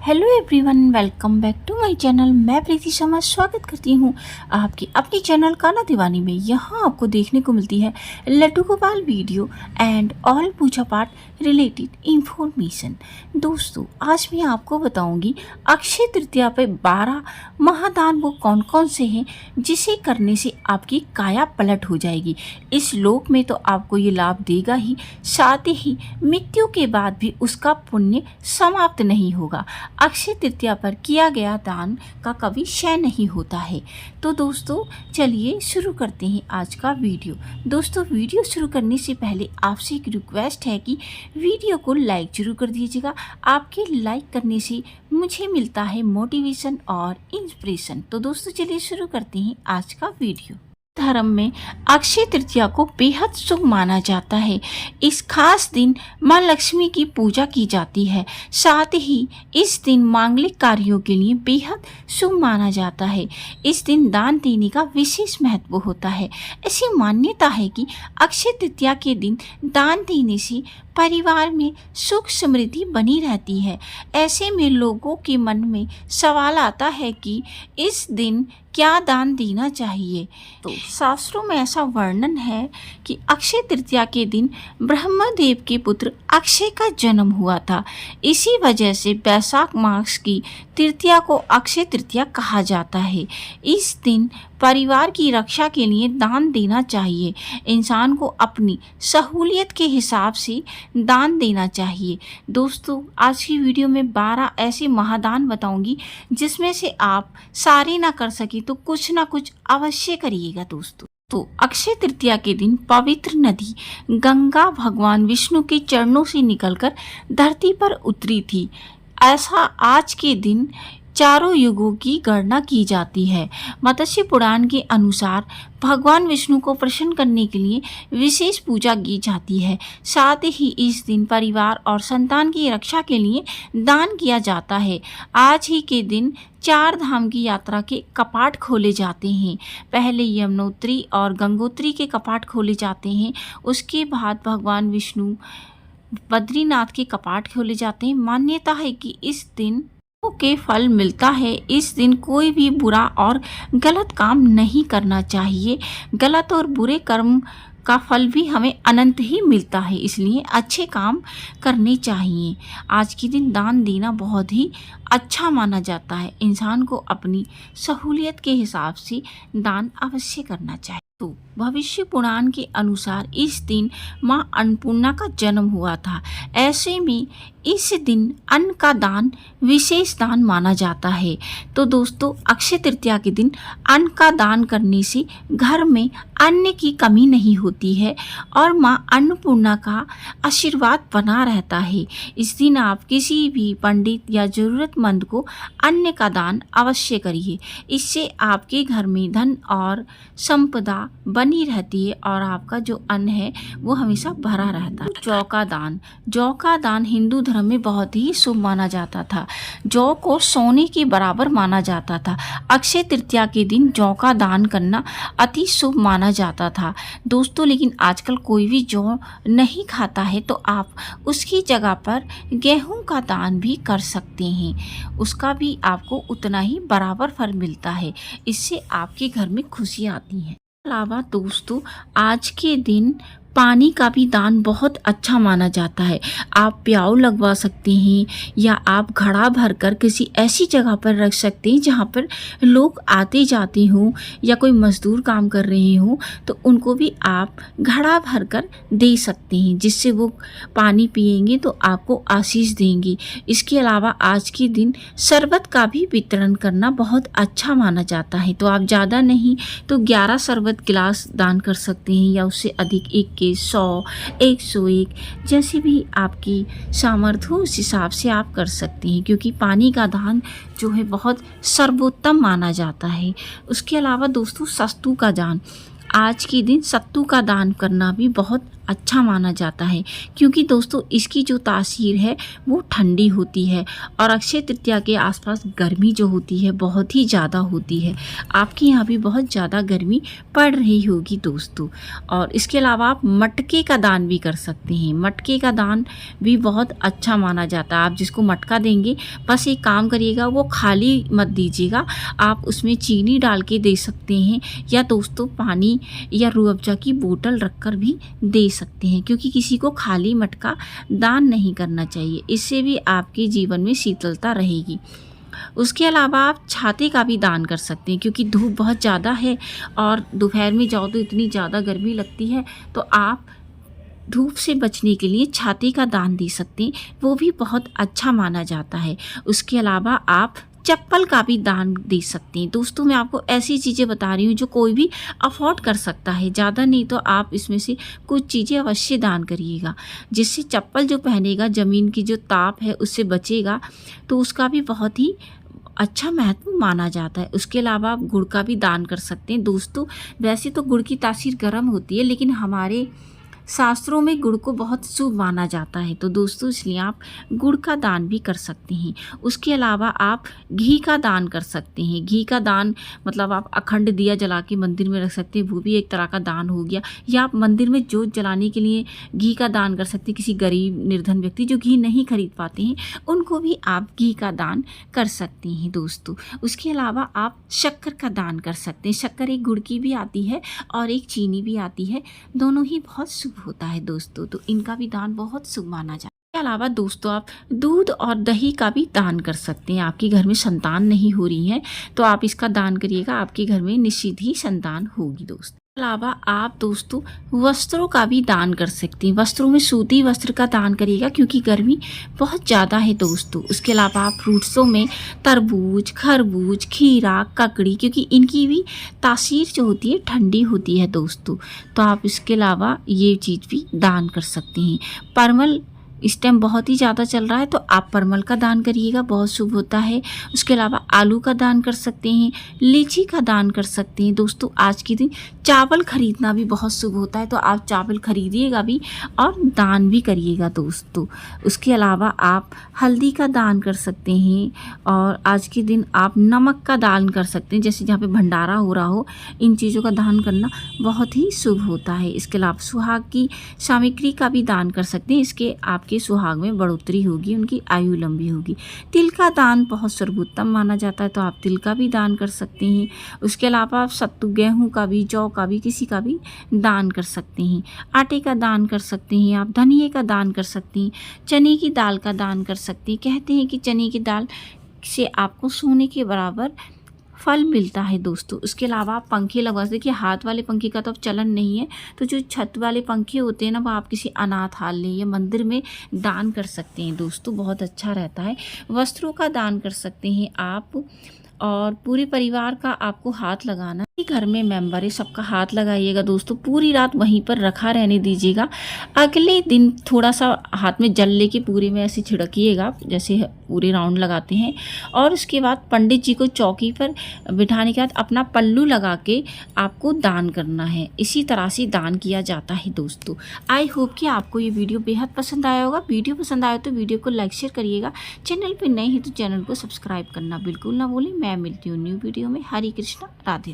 Hello everyone, welcome back to my channel. मैं प्रीति शर्मा स्वागत करती हूँ आपके अपने चैनल काला दीवानी में। यहाँ आपको देखने को मिलती है Laddu Gopal video and all पूजा पाठ रिलेटेड इंफॉर्मेशन। दोस्तों, आज मैं आपको बताऊंगी अक्षय तृतीया पे 12 महादान वो कौन कौन से हैं जिसे करने से आपकी काया पलट हो जाएगी। इस लोक में तो आपको ये लाभ देगा ही, साथ ही मृत्यु के बाद भी उसका पुण्य समाप्त नहीं होगा। अक्षय तृतीया पर किया गया दान का कभी क्षय नहीं होता है। तो दोस्तों, चलिए शुरू करते हैं आज का वीडियो। दोस्तों, वीडियो शुरू करने से पहले आपसे एक रिक्वेस्ट है कि वीडियो को लाइक जरूर कर दीजिएगा। आपके लाइक करने से मुझे मिलता है मोटिवेशन और इंस्पिरेशन। तो दोस्तों, चलिए शुरू करते हैं आज का वीडियो। धर्म में अक्षय तृतीया को बेहद शुभ माना जाता है। इस खास दिन मां लक्ष्मी की पूजा की जाती है। साथ ही इस दिन मांगलिक कार्यों के लिए बेहद शुभ माना जाता है। इस दिन दान देने का विशेष महत्व होता है। ऐसी मान्यता है कि अक्षय तृतीया के दिन दान देने से परिवार में सुख समृद्धि बनी रहती है। ऐसे में लोगों के मन में सवाल आता है कि इस दिन क्या दान देना चाहिए। तो शास्त्रों में ऐसा वर्णन है कि अक्षय तृतीया के दिन ब्रह्मदेव के पुत्र अक्षय का जन्म हुआ था। इसी वजह से वैशाख मास की तृतीया को अक्षय तृतीया कहा जाता है। इस दिन परिवार की रक्षा के लिए दान देना चाहिए। इंसान को अपनी सहूलियत के हिसाब से दान देना चाहिए। दोस्तों, आज की वीडियो में 12 ऐसे महादान बताऊंगी जिसमें से आप सारे ना कर सके तो कुछ ना कुछ अवश्य करिएगा। दोस्तों, तो अक्षय तृतीया के दिन पवित्र नदी गंगा भगवान विष्णु के चरणों से निकलकर धरती पर उतरी थी। ऐसा आज के दिन चारों युगों की गणना की जाती है। मत्स्य पुराण के अनुसार भगवान विष्णु को प्रसन्न करने के लिए विशेष पूजा की जाती है। साथ ही इस दिन परिवार और संतान की रक्षा के लिए दान किया जाता है। आज ही के दिन 4 धाम की यात्रा के कपाट खोले जाते हैं। पहले यमुनोत्री और गंगोत्री के कपाट खोले जाते हैं। उसके बाद भगवान विष्णु बद्रीनाथ के कपाट खोले जाते हैं। मान्यता है कि इस दिन के फल मिलता है। इस दिन कोई भी बुरा और गलत काम नहीं करना चाहिए। गलत और बुरे कर्म का फल भी हमें अनंत ही मिलता है, इसलिए अच्छे काम करने चाहिए। आज के दिन दान देना बहुत ही अच्छा माना जाता है। इंसान को अपनी सहूलियत के हिसाब से दान अवश्य करना चाहिए। तो भविष्य पुराण के अनुसार इस दिन मां अन्नपूर्णा का जन्म हुआ था। ऐसे में इस दिन अन्न का दान विशेष दान माना जाता है। तो दोस्तों, अक्षय तृतीया के दिन अन्न का दान करने से घर में अन्न की कमी नहीं होती है और मां अन्नपूर्णा का आशीर्वाद बना रहता है। इस दिन आप किसी भी पंडित या जरूरतमंद को अन्न का दान अवश्य करिए। इससे आपके घर में धन और संपदा बनी रहती है और आपका जो अन्न है वो हमेशा भरा रहता है। जौ का दान हिंदू धर्म में बहुत ही शुभ माना जाता था। जौ को सोने के बराबर माना जाता था। अक्षय तृतीया के दिन जौ का दान करना अति शुभ माना जाता था। दोस्तों, लेकिन आजकल कोई भी जौ नहीं खाता है तो आप उसकी जगह पर गेहूं का दान भी कर सकते हैं। उसका भी आपको उतना ही बराबर फल मिलता है। इससे आपके घर में खुशी आती है। अलावा दोस्तों, आज के दिन पानी का भी दान बहुत अच्छा माना जाता है। आप प्याऊ लगवा सकते हैं या आप घड़ा भरकर किसी ऐसी जगह पर रख सकते हैं जहाँ पर लोग आते जाते हों या कोई मजदूर काम कर रहे हों, तो उनको भी आप घड़ा भरकर दे सकते हैं, जिससे वो पानी पिएंगे तो आपको आशीष देंगे। इसके अलावा आज के दिन शरबत का भी वितरण करना बहुत अच्छा माना जाता है। तो आप ज़्यादा नहीं तो 11 शरबत गिलास दान कर सकते हैं या उससे अधिक 100, 101 जैसे भी आपकी सामर्थ्य हो उस हिसाब से आप कर सकते हैं, क्योंकि पानी का दान जो है बहुत सर्वोत्तम माना जाता है। उसके अलावा दोस्तों, सत्तू का दान, आज के दिन सत्तू का दान करना भी बहुत अच्छा माना जाता है, क्योंकि दोस्तों इसकी जो तासीर है वो ठंडी होती है और अक्षय तृतीया के आसपास गर्मी जो होती है बहुत ही ज़्यादा होती है। आपके यहाँ भी बहुत ज़्यादा गर्मी पड़ रही होगी दोस्तों। और इसके अलावा आप मटके का दान भी कर सकते हैं। मटके का दान भी बहुत अच्छा माना जाता है। आप जिसको मटका देंगे बस एक काम करिएगा, वो खाली मत दीजिएगा, आप उसमें चीनी डाल के दे सकते हैं या दोस्तों पानी या रूह अफ़ज़ा की बोतल रखकर भी दे सकते हैं, क्योंकि किसी को खाली मटका दान नहीं करना चाहिए। इससे भी आपके जीवन में शीतलता रहेगी। उसके अलावा आप छाते का भी दान कर सकते हैं, क्योंकि धूप बहुत ज़्यादा है और दोपहर में जाओ तो इतनी ज़्यादा गर्मी लगती है, तो आप धूप से बचने के लिए छाते का दान दे सकते हैं, वो भी बहुत अच्छा माना जाता है। उसके अलावा आप चप्पल का भी दान दे सकते हैं। दोस्तों मैं आपको ऐसी चीज़ें बता रही हूँ जो कोई भी अफोर्ड कर सकता है, ज़्यादा नहीं तो आप इसमें से कुछ चीज़ें अवश्य दान करिएगा, जिससे चप्पल जो पहनेगा ज़मीन की जो ताप है उससे बचेगा, तो उसका भी बहुत ही अच्छा महत्व माना जाता है। उसके अलावा आप गुड़ का भी दान कर सकते हैं। दोस्तों वैसे तो गुड़ की तासीर गर्म होती है, लेकिन हमारे शास्त्रों में गुड़ को बहुत शुभ माना जाता है, तो दोस्तों इसलिए आप गुड़ का दान भी कर सकते हैं। उसके अलावा आप घी का दान कर सकते हैं। घी का दान मतलब आप अखंड दिया जला के मंदिर में रख सकते हैं, वो भी एक तरह का दान हो गया। या आप मंदिर में जोत जलाने के लिए घी का दान कर सकते हैं। किसी गरीब निर्धन व्यक्ति जो घी नहीं खरीद पाते हैं उनको भी आप घी का दान कर सकते हैं दोस्तों। उसके अलावा आप शक्कर का दान कर सकते हैं। शक्कर एक गुड़ की भी आती है और एक चीनी भी आती है, दोनों ही बहुत शुभ होता है दोस्तों, तो इनका भी दान बहुत शुभ माना जाता है। इसके अलावा दोस्तों आप दूध और दही का भी दान कर सकते हैं। आपके घर में संतान नहीं हो रही है तो आप इसका दान करिएगा, आपके घर में निश्चित ही संतान होगी दोस्तों। अलावा आप दोस्तों वस्त्रों का भी दान कर सकते हैं। वस्त्रों में सूती वस्त्र का दान करिएगा, क्योंकि गर्मी बहुत ज़्यादा है दोस्तों। उसके अलावा आप फ्रूट्सों में तरबूज, खरबूज, खीरा, ककड़ी, क्योंकि इनकी भी तासीर जो होती है ठंडी होती है दोस्तों, तो आप इसके अलावा ये चीज़ भी दान कर सकते हैं। परमल इस टाइम बहुत ही ज़्यादा चल रहा है, तो आप परमल का दान करिएगा, बहुत शुभ होता है। उसके अलावा आलू का दान कर सकते हैं, लीची का दान कर सकते हैं। दोस्तों आज के दिन चावल खरीदना भी बहुत शुभ होता है, तो आप चावल खरीदिएगा भी और दान भी करिएगा दोस्तों। उसके अलावा आप हल्दी का दान कर सकते हैं और आज के दिन आप नमक का दान कर सकते हैं, जैसे जहाँ पे भंडारा हो रहा हो, इन चीज़ों का दान करना बहुत ही शुभ होता है। इसके अलावा सुहाग की सामग्री का भी दान कर सकते हैं, इसके आपके सुहाग में बढ़ोतरी होगी, उनकी आयु लंबी होगी। तिल का दान बहुत सर्वोत्तम माना जाता है, तो आप तिल का भी दान कर सकते हैं। उसके अलावा आप सत्तू, गेहूं का भी, जौ का भी, किसी का भी दान कर सकते हैं। आटे का दान कर सकते हैं, आप धनिये का दान कर सकते हैं, चने की दाल का दान कर सकते हैं। कहते हैं कि चने की दाल से आपको सोने के बराबर फल मिलता है दोस्तों। उसके अलावा आप पंखे लगवा सकते, देखिए हाथ वाले पंखे का तो अब चलन नहीं है, तो जो छत वाले पंखे होते हैं ना, वो आप किसी अनाथालय या मंदिर में दान कर सकते हैं दोस्तों, बहुत अच्छा रहता है। वस्त्रों का दान कर सकते हैं आप, और पूरे परिवार का आपको हाथ लगाना, घर में मेंबर है सबका हाथ लगाइएगा दोस्तों, पूरी रात वहीं पर रखा रहने दीजिएगा। अगले दिन थोड़ा सा हाथ में जल लेके पूरे में ऐसे छिड़किएगा, जैसे पूरे राउंड लगाते हैं, और उसके बाद पंडित जी को चौकी पर बिठाने के बाद अपना पल्लू लगा के आपको दान करना है। इसी तरह से दान किया जाता है दोस्तों। आई होप कि आपको ये वीडियो बेहद पसंद आया होगा। वीडियो पसंद आया तो वीडियो को लाइक शेयर करिएगा। चैनल पर नए हैं तो चैनल को सब्सक्राइब करना बिल्कुल ना भूलें। मैं मिलती हूँ न्यू वीडियो में। हरे कृष्णा, राधे।